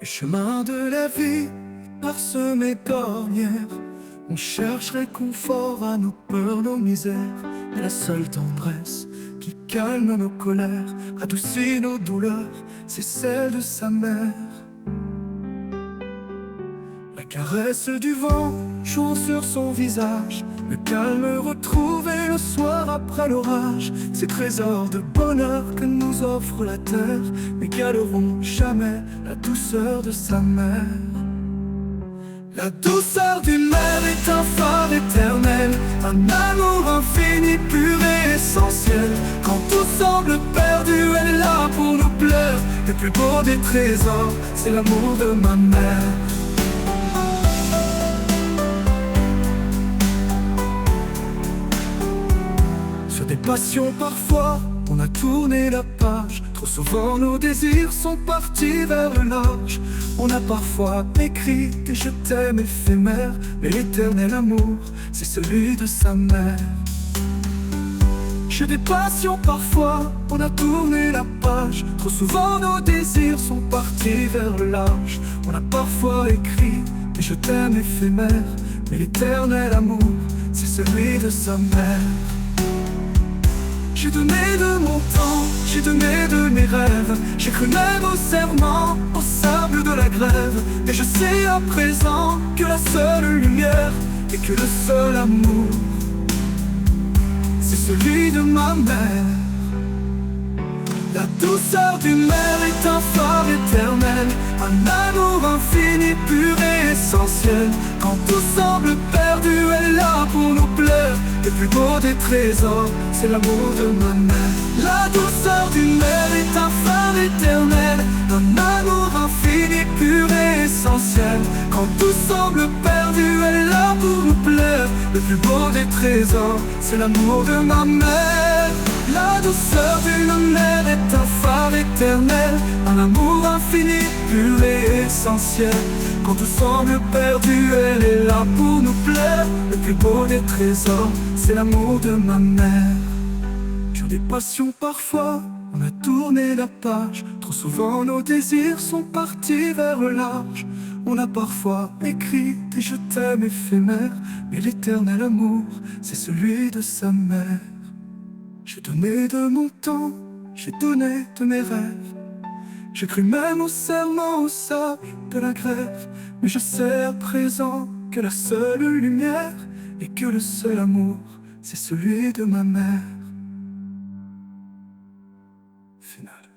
Les chemins de la vie parsemés d'ornières, on cherche réconfort à nos peurs, nos misères. Mais la seule tendresse qui calme nos colères, adoucit nos douleurs, c'est celle de sa mère. La caresse du vent jouant sur son visage, le calme retrouvé le soir après l'orage. Ces trésors de bonheur que nous offre la terre n'égaleront jamais la douceur de sa mère. La douceur d'une mère est un phare éternel, un amour infini, pur et essentiel. Quand tout semble perdu, elle est là pour nous pleurer. Le plus beau des trésors, c'est l'amour de ma mère. Sur des passions parfois, on a tourné la page. Trop souvent nos désirs sont partis vers le large. On a parfois écrit des je t'aime éphémères, mais l'éternel amour, c'est celui de sa mère. J'ai des passions parfois, on a tourné la page. Trop souvent nos désirs sont partis vers le large. On a parfois écrit des je t'aime éphémères, mais l'éternel amour, c'est celui de sa mère. J'ai donné de mon temps, j'ai donné de mes rêves, j'ai cru même au serment, au sable de la grève. Mais je sais à présent que la seule lumière et que le seul amour, c'est celui de ma mère. La douceur d'une mère est un phare éternel, un amour infini, pur et essentiel. Quand tout semble perdu, elle est là pour nous pleurer. Le plus beau des trésors, c'est l'amour de ma mère. La douceur d'une mère est un phare éternel, un amour infini, pur et essentiel. Quand tout semble perdu, elle est là pour nous pleurer. Le plus beau des trésors, c'est l'amour de ma mère. La douceur d'une mère est un phare éternel, un amour infini, pur et essentiel. Quand tout semble perdu, elle est là pour nous plaire. Le plus beau des trésors, c'est l'amour de ma mère. Sur des passions parfois, on a tourné la page. Trop souvent nos désirs sont partis vers le large. On a parfois écrit des je t'aime éphémères, mais l'éternel amour, c'est celui de sa mère. J'ai donné de mon temps, j'ai donné de mes rêves, j'ai cru même au serment, au sable de la grève. Mais je sais à présent que la seule lumière et que le seul amour, c'est celui de ma mère. Final.